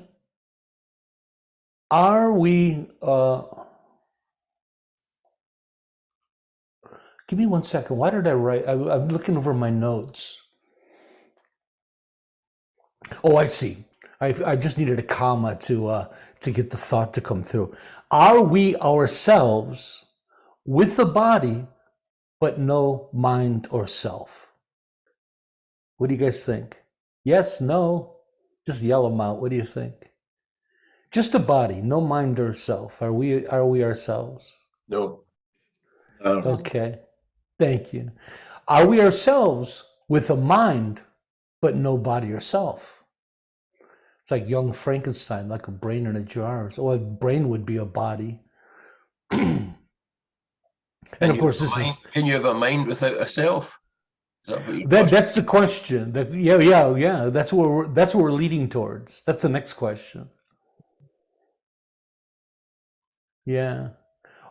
give me 1 second. Why did I write? I'm looking over my notes. Oh, I see. I just needed a comma to get the thought to come through. Are we ourselves with a body, but no mind or self? What do you guys think? Yes, no? Just yell them out. What do you think? Just a body, no mind or self. Are we ourselves? No. Okay. Thank you. Are we ourselves with a mind, but no body or self? It's like young Frankenstein, like a brain in a jar. So a brain would be a body. And of course, this is... Can you have a mind without a self? That's the question. Yeah. That's what we're leading towards. That's the next question. Yeah.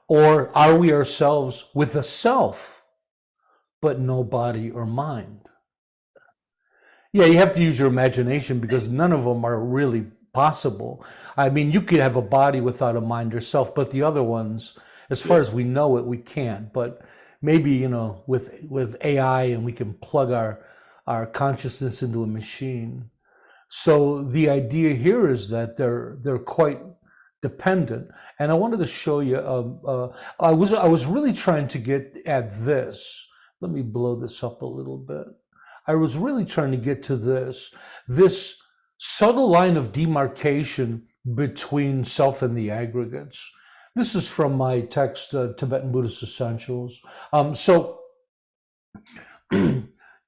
Or are we ourselves with a self, but no body or mind? Yeah, you have to use your imagination because none of them are really possible. I mean, you could have a body without a mind or self, but the other ones, as far as we know it, we can't. But maybe, you know, with AI and we can plug our consciousness into a machine. So the idea here is that they're quite dependent. And I wanted to show you. I was really trying to get at this. Let me blow this up a little bit. I was really trying to get to this subtle line of demarcation between self and the aggregates. This is from my text, Tibetan Buddhist Essentials. So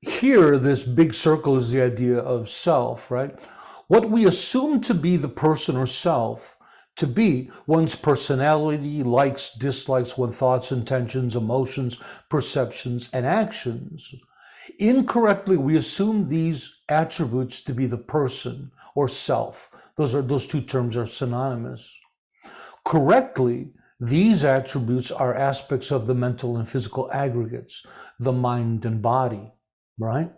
here, this big circle is the idea of self, right? What we assume to be the person or self, to be one's personality, likes, dislikes, one's thoughts, intentions, emotions, perceptions, and actions. Incorrectly, we assume these attributes to be the person or self. Those two terms are synonymous. Correctly, these attributes are aspects of the mental and physical aggregates, the mind and body, right?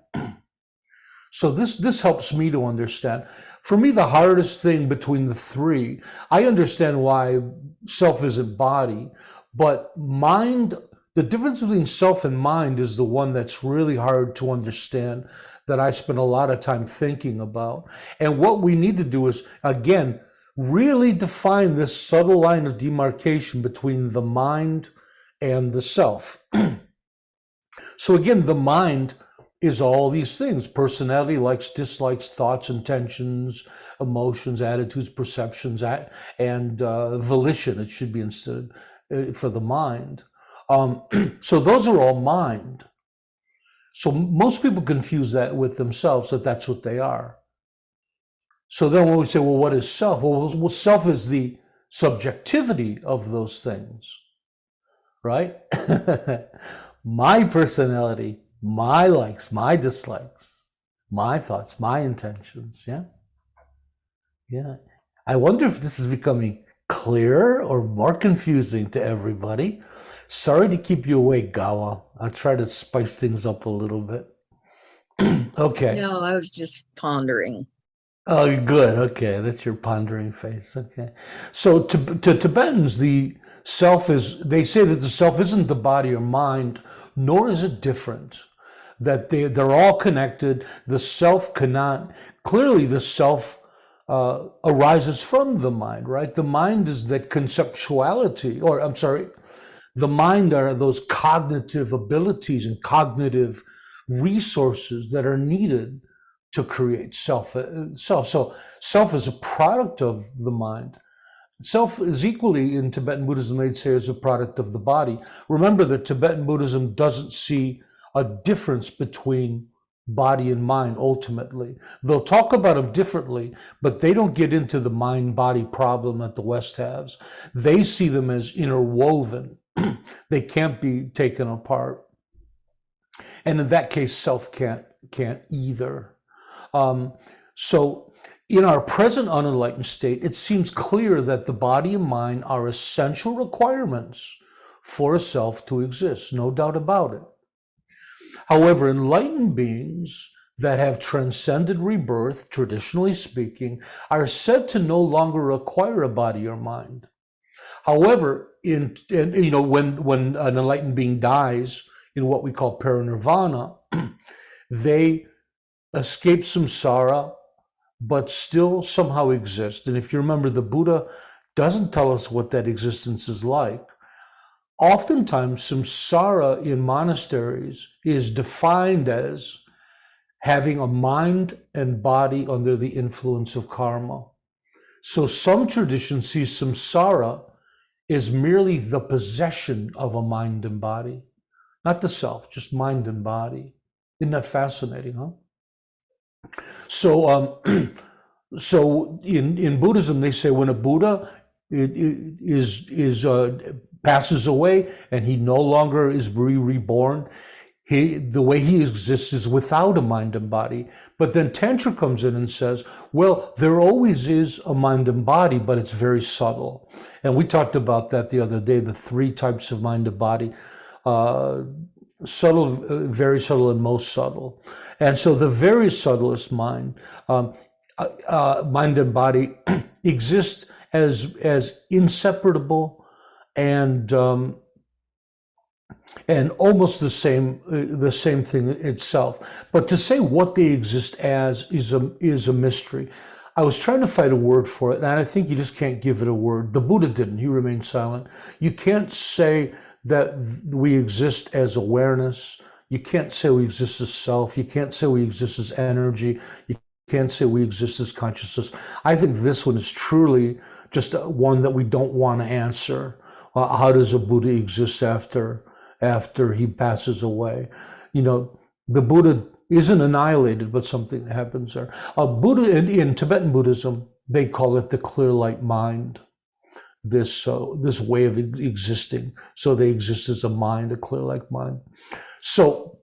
So this helps me to understand. For me, the hardest thing between the three, I understand why self isn't body, but mind, the difference between self and mind is the one that's really hard to understand, that I spend a lot of time thinking about. And what we need to do is, again, really define this subtle line of demarcation between the mind and the self. So again, the mind is all these things: personality, likes, dislikes, thoughts, intentions, emotions, attitudes, perceptions, and volition. It should be instead for the mind. So those are all mind. So most people confuse that with themselves, that that's what they are. So then when we say, well, what is self? Well, self is the subjectivity of those things, right? My personality, my likes, my dislikes, my thoughts, my intentions. Yeah. I wonder if this is becoming clearer or more confusing to everybody. Sorry to keep you awake, Gawa. I'll try to spice things up a little bit. Okay. No, I was just pondering. Oh, good. Okay, that's your pondering face. Okay. So to Tibetans, the self is, they say that the self isn't the body or mind, nor is it different, that they're all connected. The self cannot, clearly the self arises from the mind, right? The mind is that conceptuality, or I'm sorry, the mind are those cognitive abilities and cognitive resources that are needed to create self. So self is a product of the mind. Self is equally, in Tibetan Buddhism, they'd say, is a product of the body. Remember that Tibetan Buddhism doesn't see a difference between body and mind ultimately. They'll talk about them differently, but they don't get into the mind-body problem that the West has. They see them as interwoven. They can't be taken apart. And in that case, self can't either. So in our present unenlightened state, it seems clear that the body and mind are essential requirements for a self to exist, no doubt about it. However, enlightened beings that have transcended rebirth, traditionally speaking, are said to no longer require a body or mind. However, when an enlightened being dies in what we call Paranirvana, they escape samsara, but still somehow exist. And if you remember, the Buddha doesn't tell us what that existence is like. Oftentimes, samsara in monasteries is defined as having a mind and body under the influence of karma. So some traditions see samsara as merely the possession of a mind and body, not the self, just mind and body. Isn't that fascinating, huh? So, so in Buddhism, they say when a Buddha passes away and he no longer is reborn, the way he exists is without a mind and body. But then Tantra comes in and says, well, there always is a mind and body, but it's very subtle. And we talked about that the other day, the three types of mind and body, subtle, very subtle, and most subtle. And so the very subtlest mind, mind and body exist as inseparable and and almost the same thing itself. But to say what they exist as is a mystery. I was trying to find a word for it, and I think you just can't give it a word. The Buddha didn't. He remained silent. You can't say that we exist as awareness. You can't say we exist as self. You can't say we exist as energy. You can't say we exist as consciousness. I think this one is truly just one that we don't want to answer. How does a Buddha exist after he passes away? You know, the Buddha isn't annihilated, but something happens there. Buddha in Tibetan Buddhism, they call it the clear light mind. This way of existing. So they exist as a mind, a clear light mind. So,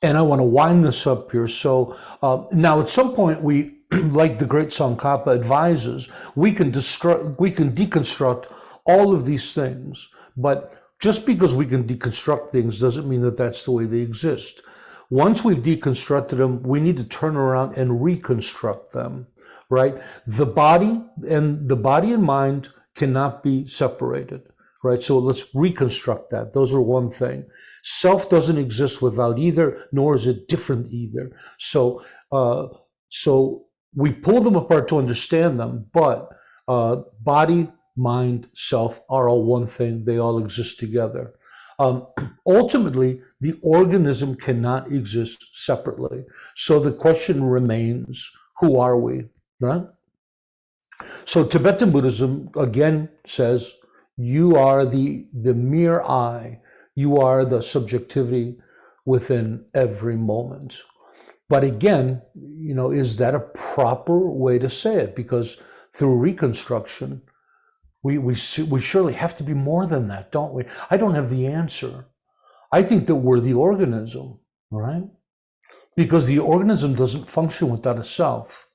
and I want to wind this up here. So now at some point we, like the great Tsongkhapa advises, we can deconstruct all of these things. But just because we can deconstruct things doesn't mean that that's the way they exist. Once we've deconstructed them, we need to turn around and reconstruct them, right? The body and mind cannot be separated, right? So let's reconstruct that. Those are one thing. Self doesn't exist without either, nor is it different either. So we pull them apart to understand them, but body, mind, self are all one thing. They all exist together. Ultimately, the organism cannot exist separately. So the question remains, who are we, right? So Tibetan Buddhism, again, says, you are the mere I. You are the subjectivity within every moment. But again, you know, is that a proper way to say it? Because through reconstruction, we surely have to be more than that, don't we? I don't have the answer. I think that we're the organism, right? Because the organism doesn't function without a self.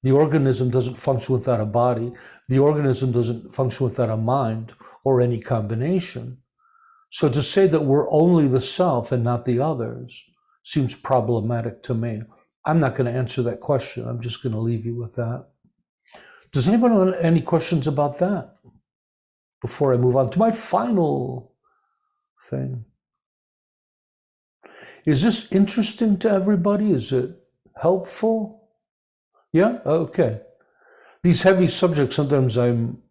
The organism doesn't function without a body. The organism doesn't function without a mind or any combination. So to say that we're only the self and not the others seems problematic to me. I'm not going to answer that question. I'm just going to leave you with that. Does anybody have any questions about that before I move on to my final thing? Is this interesting to everybody? Is it helpful? Yeah? Okay. These heavy subjects, sometimes I'm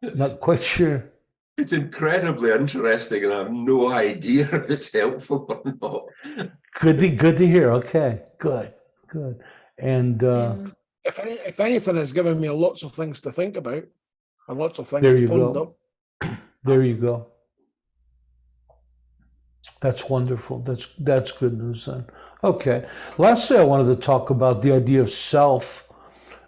not quite sure. It's incredibly interesting, and I have no idea if it's helpful or not. Good to hear. Okay, good. And If anything, it's given me lots of things to think about and lots of things there to you ponder. go. There you go. That's wonderful. That's good news then. Okay. Lastly, I wanted to talk about the idea of self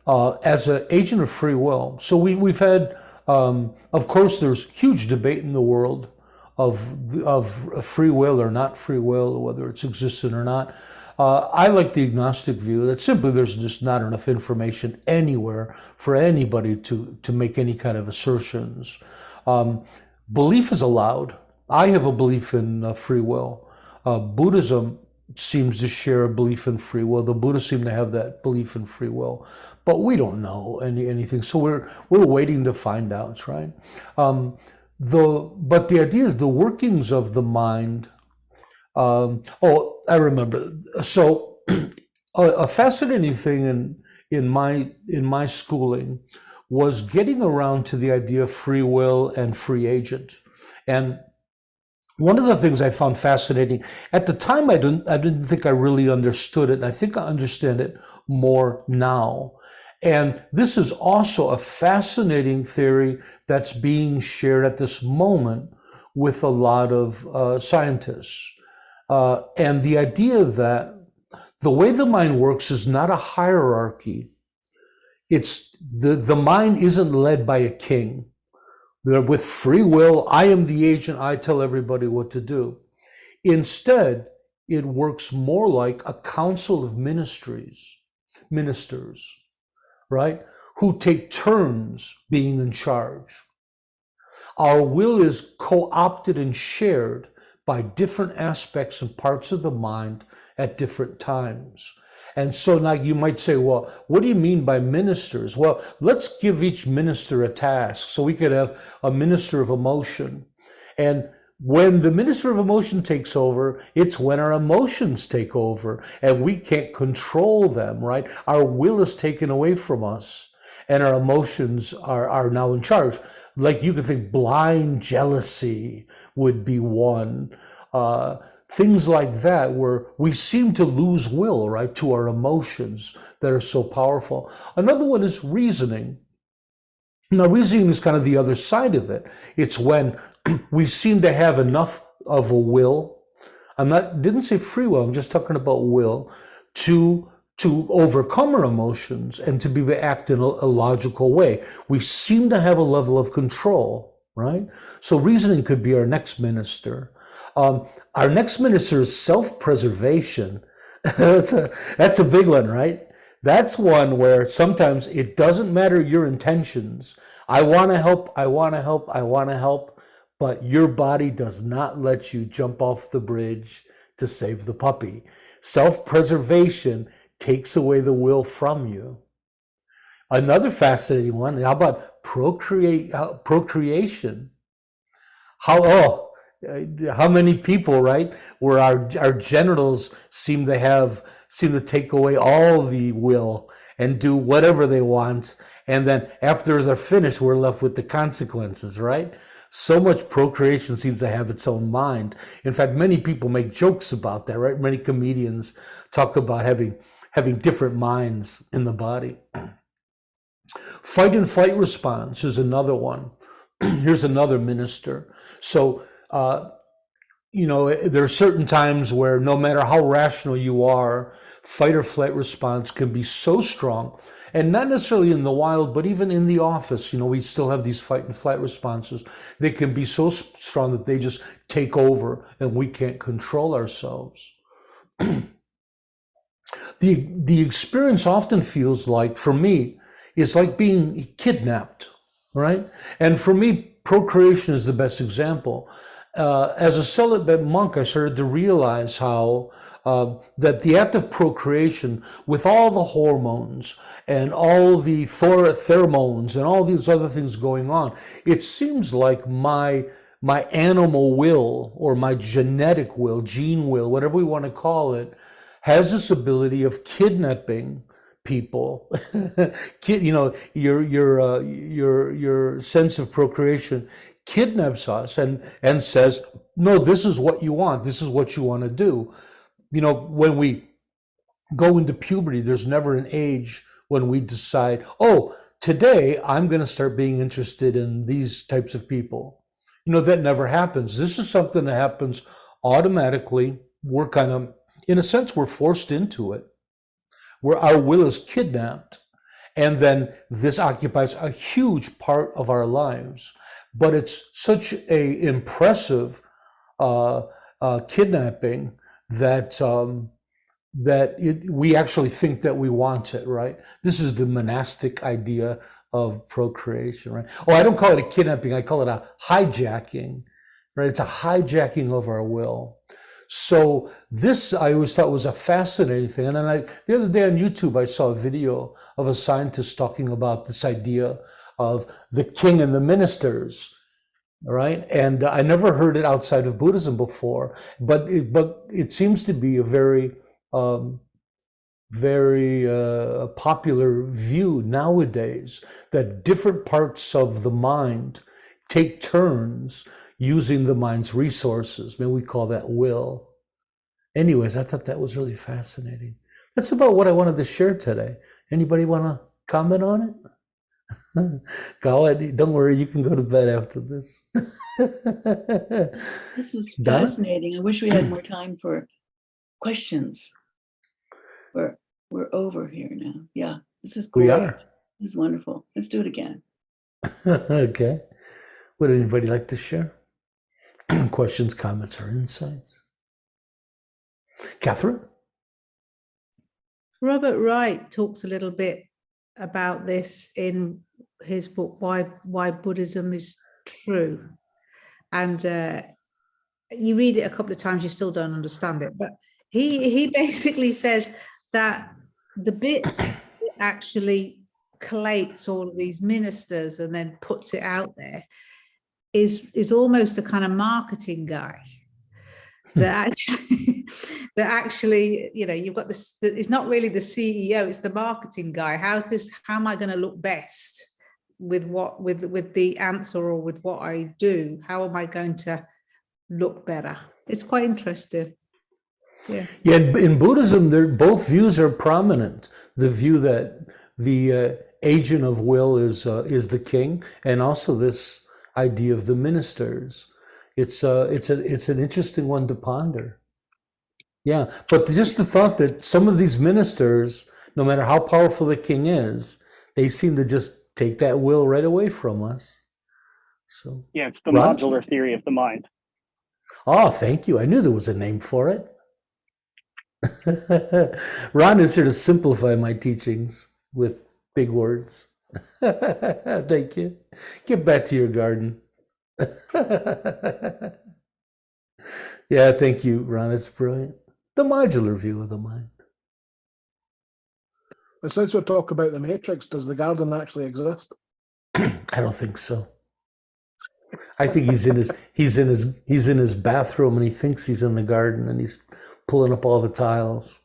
as an agent of free will. So we've had, of course, there's huge debate in the world of free will or not free will, whether it's existent or not. I like the agnostic view that simply there's just not enough information anywhere for anybody to make any kind of assertions. Belief is allowed. I have a belief in free will. Buddhism seems to share a belief in free will. The Buddhists seem to have that belief in free will, but we don't know anything. So we're waiting to find out, right? But the idea is the workings of the mind. I remember. So a fascinating thing in my schooling was getting around to the idea of free will and free agent. And one of the things I found fascinating at the time, I didn't think I really understood it. And I think I understand it more now. And this is also a fascinating theory that's being shared at this moment with a lot of scientists. And the idea that the way the mind works is not a hierarchy. It's the mind isn't led by a king. With free will, I am the agent, I tell everybody what to do. Instead, it works more like a council of ministers, right? Who take turns being in charge. Our will is co-opted and shared by different aspects and parts of the mind at different times. And so now you might say, well, what do you mean by ministers? Well, let's give each minister a task. So we could have a minister of emotion. And when the minister of emotion takes over, it's when our emotions take over and we can't control them, right? Our will is taken away from us and our emotions are now in charge. Like you could think blind jealousy would be one. Things like that where we seem to lose will, right, to our emotions that are so powerful. Another one is reasoning. Now, reasoning is kind of the other side of it. It's when we seem to have enough of a will. Didn't say free will, I'm just talking about will to overcome our emotions and to be act in a logical way. We seem to have a level of control, right? So reasoning could be our next minister. Our next minister is self-preservation. That's a big one, right? That's one where sometimes it doesn't matter your intentions. I want to help, I want to help, I want to help, but your body does not let you jump off the bridge to save the puppy. Self-preservation takes away the will from you. Another fascinating one, how about procreation? How many people, right, where our genitals seem to take away all the will and do whatever they want, and then after they're finished, we're left with the consequences, right? So much procreation seems to have its own mind. In fact, many people make jokes about that, right? Many comedians talk about having different minds in the body. Fight and flight response is another one. Here's another minister. So, there are certain times where no matter how rational you are, fight or flight response can be so strong, and not necessarily in the wild, but even in the office, we still have these fight and flight responses. They can be so strong that they just take over and we can't control ourselves. The experience often feels like, for me, it's like being kidnapped, right? And for me, procreation is the best example. As a celibate monk, I started to realize how that the act of procreation, with all the hormones and all the pheromones and all these other things going on, it seems like my animal will or my genetic will, gene will, whatever we want to call it, has this ability of kidnapping people. Your sense of procreation kidnaps us and says, no, this is what you want. This is what you want to do. When we go into puberty, there's never an age when we decide, oh, today I'm going to start being interested in these types of people. That never happens. This is something that happens automatically. We're kind of, in a sense, we're forced into it, where our will is kidnapped. And then this occupies a huge part of our lives. But it's such a impressive kidnapping that we actually think that we want it, right? This is the monastic idea of procreation, right? Oh, I don't call it a kidnapping, I call it a hijacking, right? It's a hijacking of our will. So this I always thought was a fascinating thing. And then the other day on YouTube, I saw a video of a scientist talking about this idea of the king and the ministers, right? And I never heard it outside of Buddhism before, but it seems to be a very popular view nowadays, that different parts of the mind take turns using the mind's resources. Maybe we call that will. Anyways, I thought that was really fascinating. That's about what I wanted to share today. Anybody want to comment on it? Go ahead. Don't worry, you can go to bed after this. This was Donna? fascinating. I wish we had more time for questions. We're over here now. Yeah, this is great. We are. This is wonderful. Let's do it again. Okay. Would anybody like to share? Questions, comments, or insights? Catherine? Robert Wright talks a little bit about this in his book, Why Buddhism is True. And you read it a couple of times, you still don't understand it. But he basically says that the bit that actually collates all of these ministers and then puts it out there is almost a kind of marketing guy. that actually, you've got this, it's not really the CEO, it's the marketing guy. How am I going to look best with the answer or with what I do? How am I going to look better? It's quite interesting. Yeah. Yeah, in Buddhism, both views are prominent. The view that the agent of will is the king, and also this idea of the ministers. It's an interesting one to ponder. Yeah, but just the thought that some of these ministers, no matter how powerful the king is, they seem to just take that will right away from us. So Yeah, it's the Ron? modular theory of the mind. Oh, thank you. I knew there was a name for it. Ron is here to simplify my teachings with big words. Thank you. Get back to your garden. Yeah, thank you, Ron. It's brilliant. The modular view of the mind. But since we're talking about the Matrix, does the garden actually exist? I don't think so. I think he's in his bathroom and he thinks he's in the garden and he's pulling up all the tiles.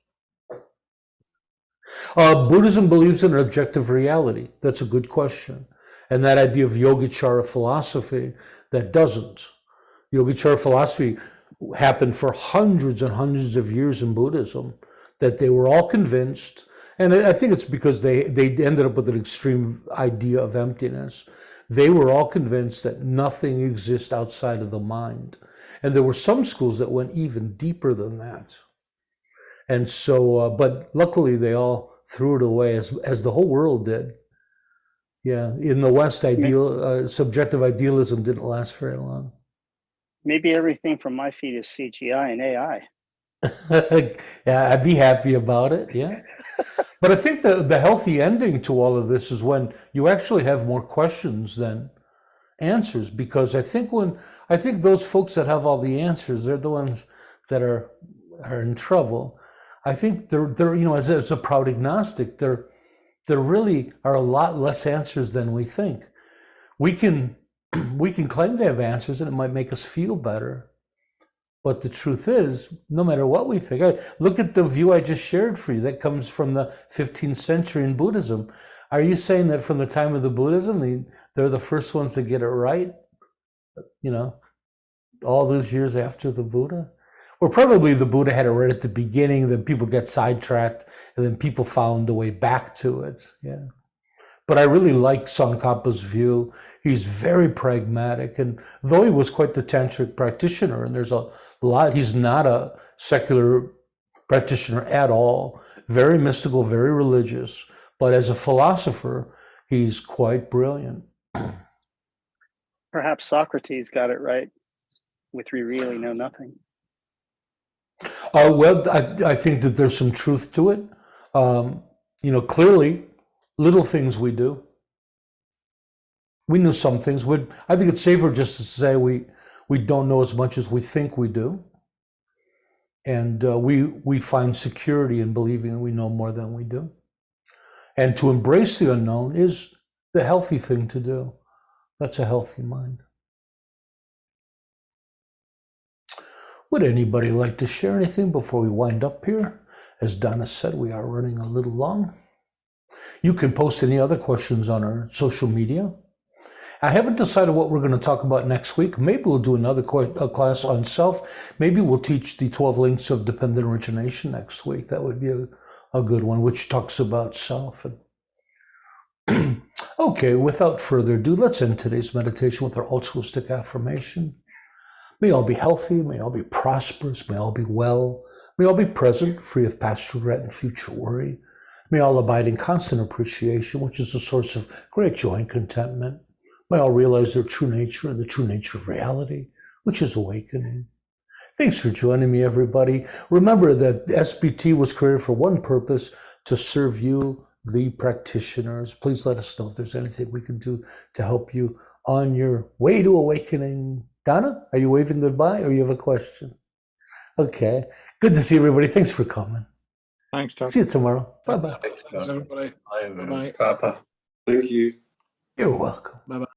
Buddhism believes in an objective reality. That's a good question. And that idea of Yogachara philosophy that doesn't. Yogachara philosophy happened for hundreds and hundreds of years in Buddhism, that they were all convinced, and I think it's because they ended up with an extreme idea of emptiness. They were all convinced that nothing exists outside of the mind. And there were some schools that went even deeper than that. And so, but luckily they all threw it away as the whole world did. Yeah, in the West, subjective idealism didn't last very long. Maybe everything from my feed is CGI and AI. Yeah, I'd be happy about it. Yeah. But I think the healthy ending to all of this is when you actually have more questions than answers, because I think those folks that have all the answers, they're the ones that are in trouble. I think they're as a proud agnostic, there really are a lot less answers than we think. We can claim to have answers and it might make us feel better. But the truth is, no matter what we think, look at the view I just shared for you that comes from the 15th century in Buddhism. Are you saying that from the time of the Buddhism, they're the first ones to get it right? All those years after the Buddha? Or probably the Buddha had it right at the beginning, then people get sidetracked, and then people found a way back to it. Yeah. But I really like Tsongkhapa's view. He's very pragmatic, and though he was quite the tantric practitioner, and there's a lot, he's not a secular practitioner at all, very mystical, very religious, but as a philosopher, he's quite brilliant. Perhaps Socrates got it right with "We really know nothing." Well, I think that there's some truth to it. Clearly, little things we do. We know some things. I think it's safer just to say we don't know as much as we think we do. And we find security in believing that we know more than we do. And to embrace the unknown is the healthy thing to do. That's a healthy mind. Would anybody like to share anything before we wind up here? As Donna said, we are running a little long. You can post any other questions on our social media. I haven't decided what we're going to talk about next week. Maybe we'll do another class on self. Maybe we'll teach the 12 links of dependent origination next week. That would be a good one, which talks about self. Okay, without further ado, let's end today's meditation with our altruistic affirmation. May all be healthy, may all be prosperous, may all be well, may all be present, free of past regret and future worry. May all abide in constant appreciation, which is a source of great joy and contentment. May all realize their true nature and the true nature of reality, which is awakening. Thanks for joining me, everybody. Remember that SBT was created for one purpose, to serve you, the practitioners. Please let us know if there's anything we can do to help you on your way to awakening. Donna, are you waving goodbye or you have a question? Okay. Good to see everybody. Thanks for coming. Thanks, Tarpa. See you tomorrow. Bye-bye. Thanks, everybody. Bye, Bye-bye. Tarpa. Thank you. You're welcome. Bye-bye.